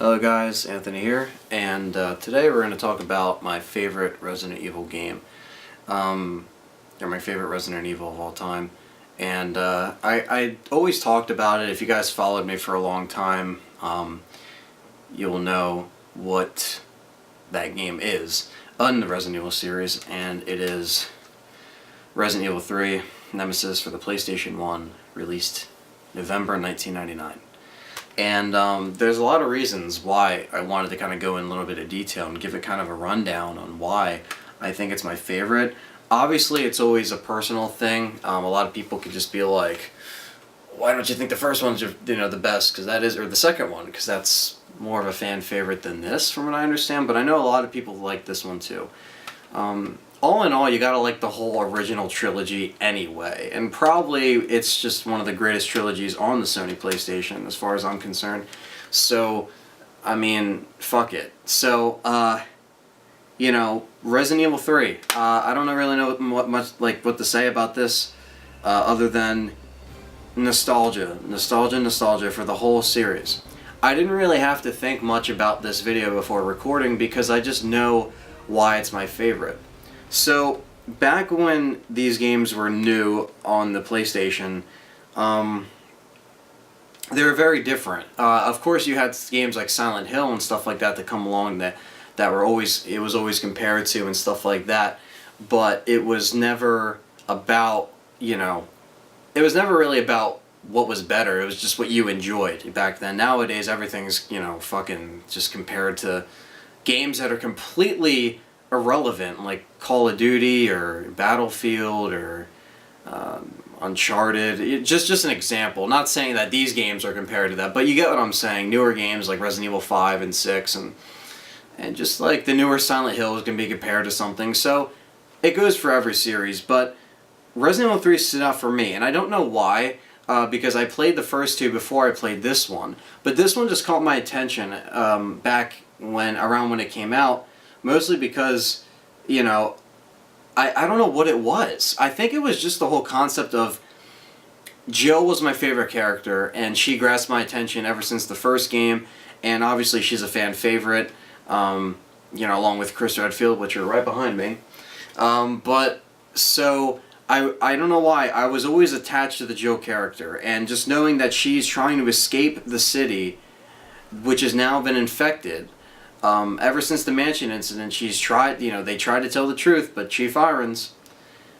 Hello guys, Anthony here, and today we're going to talk about my favorite Resident Evil game, or my favorite Resident Evil of all time. And I always talked about it. If you guys followed me for a long time, you'll know what that game is in the Resident Evil series, and it is Resident Evil 3 Nemesis for the PlayStation 1, released November 1999. And there's a lot of reasons why I wanted to kind of go in a little bit of detail and give it kind of a rundown on why I think it's my favorite. Obviously, it's always a personal thing. A lot of people could just be like, why don't you think the first one's the best? Because that is, or the second one, because that's more of a fan favorite than this, from what I understand. But I know a lot of people like this one too. All in all, you gotta like the whole original trilogy anyway, and probably it's just one of the greatest trilogies on the Sony PlayStation, as far as I'm concerned. So, I mean, fuck it. So, Resident Evil 3. I don't really know what to say about this, other than nostalgia for the whole series. I didn't really have to think much about this video before recording because I just know why it's my favorite. So, back when these games were new on the PlayStation, they were very different. Of course, you had games like Silent Hill and stuff like that come along that were always compared to and stuff like that, but it was never about, it was never really about what was better. It was just what you enjoyed back then. Nowadays, everything's, fucking just compared to games that are completely irrelevant, like Call of Duty or Battlefield or Uncharted. Just an example. Not saying that these games are compared to that, but you get what I'm saying. Newer games like Resident Evil 5 and 6 and just like the newer Silent Hill is going to be compared to something. So it goes for every series, but Resident Evil 3 stood out for me, and I don't know why, because I played the first two before I played this one. But this one just caught my attention back around when it came out. Mostly because, I don't know what it was. I think it was just the whole concept of Jill was my favorite character, and she grasped my attention ever since the first game, and obviously she's a fan favorite, along with Chris Redfield, which are right behind me. But, so, I don't know why, I was always attached to the Jill character, and just knowing that she's trying to escape the city, which has now been infected. Ever since the mansion incident, she's tried, they tried to tell the truth, but Chief Irons,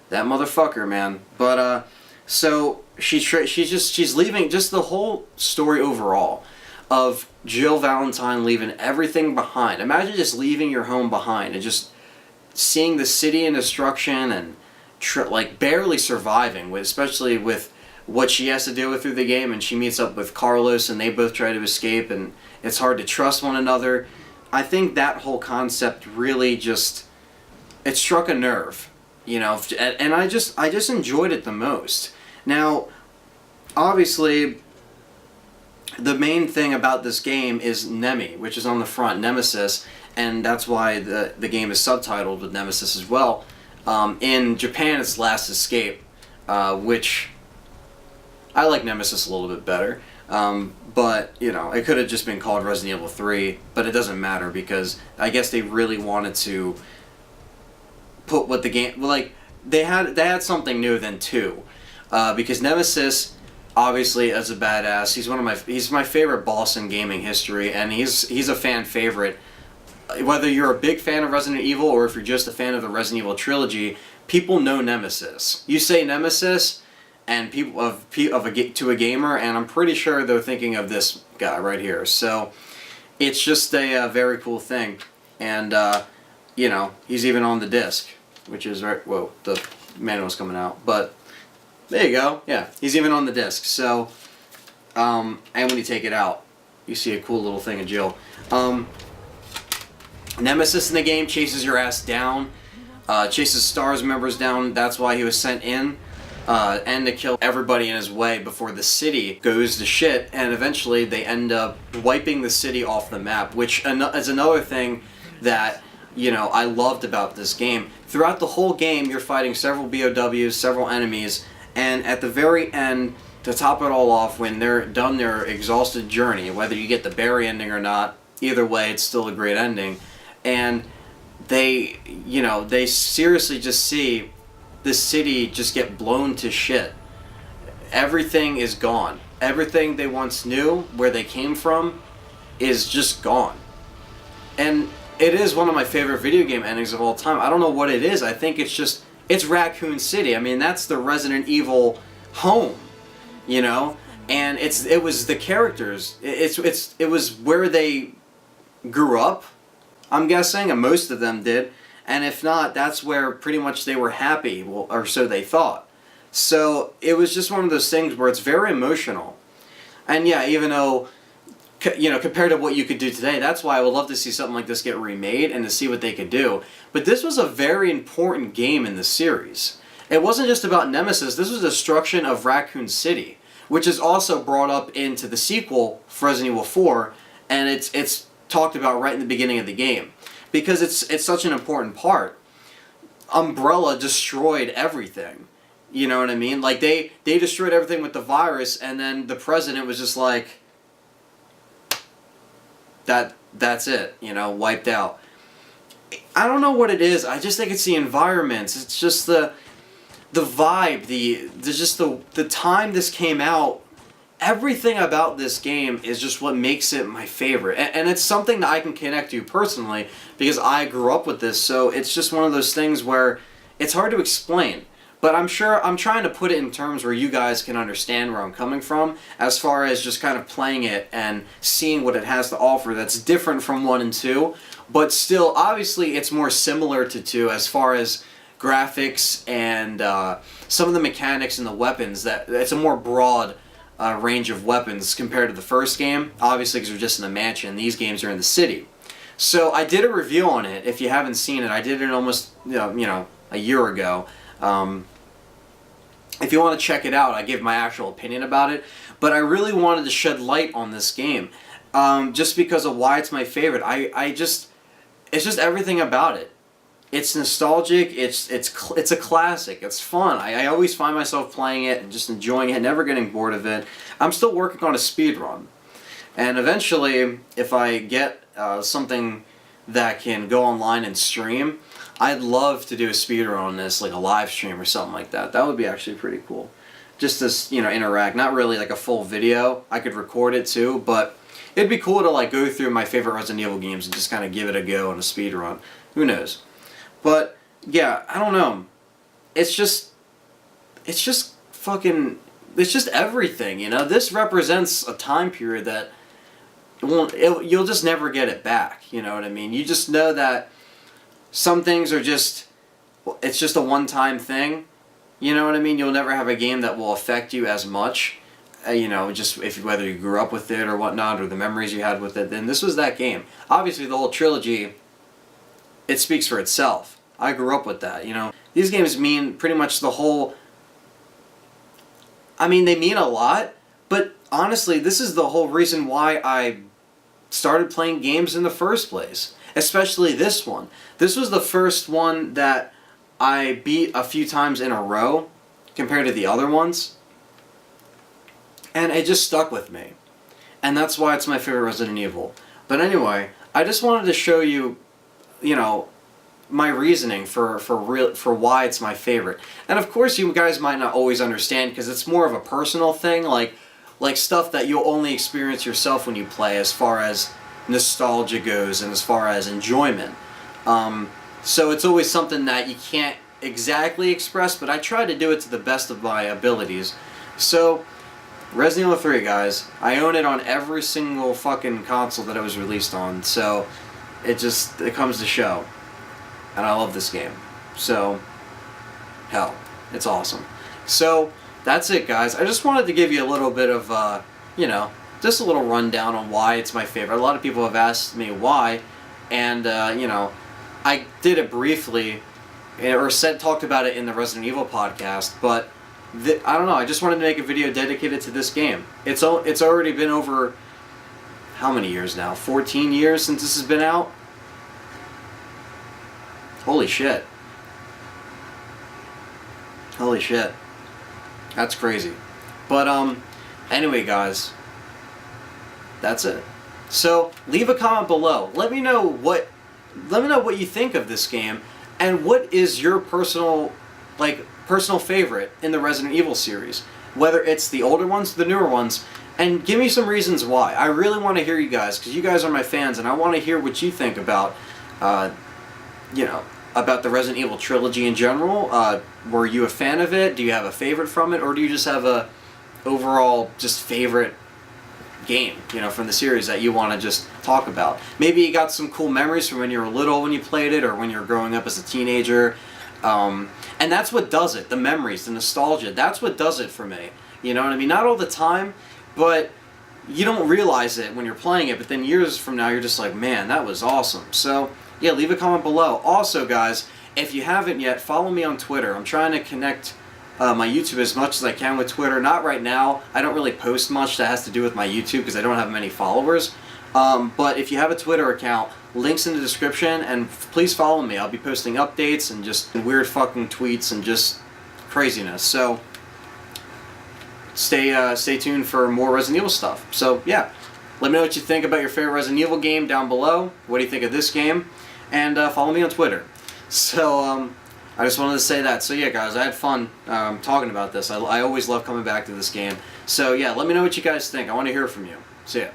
that motherfucker, man. But, so, she's leaving, just the whole story overall of Jill Valentine leaving everything behind. Imagine just leaving your home behind and just seeing the city in destruction and, barely surviving, especially with what she has to deal with through the game, and she meets up with Carlos, and they both try to escape, and it's hard to trust one another. I think that whole concept really it struck a nerve, and I just enjoyed it the most. Now, obviously, the main thing about this game is Nemi, which is on the front, Nemesis, and that's why the game is subtitled with Nemesis as well. In Japan, it's Last Escape, which I like Nemesis a little bit better. But, it could have just been called Resident Evil 3, but it doesn't matter because I guess they really wanted to put what the game, they had something new than 2. Because Nemesis, obviously, as a badass, he's my favorite boss in gaming history, and he's a fan favorite. Whether you're a big fan of Resident Evil or if you're just a fan of the Resident Evil trilogy, people know Nemesis. You say Nemesis, and people to a gamer, and I'm pretty sure they're thinking of this guy right here. So it's just a very cool thing, and he's even on the disc, which is right. Whoa, the manual's coming out, but there you go. Yeah, he's even on the disc. So and when you take it out, you see a cool little thing of Jill. Nemesis in the game chases your ass down, chases STARS members down. That's why he was sent in. And to kill everybody in his way before the city goes to shit, and eventually they end up wiping the city off the map, which is another thing that, I loved about this game. Throughout the whole game, you're fighting several BOWs, several enemies, and at the very end, to top it all off, when they're done their exhausted journey, whether you get the Barry ending or not, either way, it's still a great ending. And they seriously just see the city just get blown to shit. Everything is gone. Everything they once knew, where they came from, is just gone. And it is one of my favorite video game endings of all time. I don't know what it is. I think it's Raccoon City. I mean, that's the Resident Evil home, and it was the characters. It was where they grew up, I'm guessing, and most of them did. And if not, that's where pretty much they were happy, or so they thought. So it was just one of those things where it's very emotional. And yeah, even though, compared to what you could do today, that's why I would love to see something like this get remade and to see what they could do. But this was a very important game in the series. It wasn't just about Nemesis, this was the destruction of Raccoon City, which is also brought up into the sequel for Resident Evil 4, and it's talked about right in the beginning of the game. Because it's such an important part. Umbrella destroyed everything. You know what I mean? Like, they destroyed everything with the virus, and then the president was just like, that's it, wiped out. I don't know what it is. I just think it's the environments. It's just the vibe, the time this came out. Everything about this game is just what makes it my favorite. And it's something that I can connect to personally because I grew up with this, so it's just one of those things where it's hard to explain. But I'm trying to put it in terms where you guys can understand where I'm coming from, as far as just kind of playing it and seeing what it has to offer that's different from 1 and 2, but still, obviously, it's more similar to 2 as far as graphics and some of the mechanics and the weapons. It's a more broad range of weapons compared to the first game, obviously because we're just in a mansion. These games are in the city. So I did a review on it. If you haven't seen it, I did it almost a year ago. If you want to check it out, I give my actual opinion about it. But I really wanted to shed light on this game, just because of why it's my favorite. It's just everything about it. It's nostalgic. It's a classic. It's fun. I always find myself playing it and just enjoying it, never getting bored of it. I'm still working on a speed run, and eventually, if I get something that can go online and stream, I'd love to do a speedrun on this, like a live stream or something like that. That would be actually pretty cool. Just to, interact. Not really like a full video. I could record it too, but it'd be cool to like go through my favorite Resident Evil games and just kind of give it a go on a speedrun. Who knows? But yeah, I don't know. It's just everything, This represents a time period that you'll just never get it back, you know what I mean? You just know that some things are it's just a one-time thing, you know what I mean? You'll never have a game that will affect you as much, just whether you grew up with it or whatnot, or the memories you had with it. Then this was that game. Obviously, the whole trilogy, it speaks for itself. I grew up with that, These games mean pretty much the whole... I mean, they mean a lot, but honestly, this is the whole reason why I started playing games in the first place. Especially this one. This was the first one that I beat a few times in a row compared to the other ones. And it just stuck with me. And that's why it's my favorite Resident Evil. But anyway, I just wanted to show you, my reasoning for why it's my favorite. And of course you guys might not always understand because it's more of a personal thing, like stuff that you'll only experience yourself when you play, as far as nostalgia goes and as far as enjoyment. So it's always something that you can't exactly express, but I try to do it to the best of my abilities. So, Resident Evil 3, guys, I own it on every single fucking console that it was released on, so it comes to show. And I love this game. So, hell, it's awesome. So, that's it, guys. I just wanted to give you a little bit of, just a little rundown on why it's my favorite. A lot of people have asked me why, and, I did it briefly, or talked about it in the Resident Evil podcast, but I don't know, I just wanted to make a video dedicated to this game. It's already been over, how many years now? 14 years since this has been out? Holy shit. Holy shit. That's crazy. But, anyway, guys, that's it. So leave a comment below. Let me know what you think of this game, and what is your personal favorite in the Resident Evil series. Whether it's the older ones, the newer ones, and give me some reasons why. I really want to hear you guys, because you guys are my fans, and I want to hear what you think about, about the Resident Evil trilogy in general. Were you a fan of it? Do you have a favorite from it, or do you just have a overall just favorite game, from the series that you want to just talk about? Maybe you got some cool memories from when you were little when you played it, or when you were growing up as a teenager. And that's what does it. The memories, the nostalgia. That's what does it for me. You know what I mean? Not all the time, but you don't realize it when you're playing it. But then years from now, you're just like, man, that was awesome. So yeah, leave a comment below. Also, guys, if you haven't yet, follow me on Twitter. I'm trying to connect my YouTube as much as I can with Twitter. Not right now. I don't really post much that has to do with my YouTube because I don't have many followers. But if you have a Twitter account, links in the description, and please follow me. I'll be posting updates and just weird fucking tweets and just craziness. So stay tuned for more Resident Evil stuff. So yeah, let me know what you think about your favorite Resident Evil game down below. What do you think of this game? And follow me on Twitter. So I just wanted to say that. So yeah, guys, I had fun talking about this. I always love coming back to this game. So yeah, let me know what you guys think. I want to hear from you. See ya.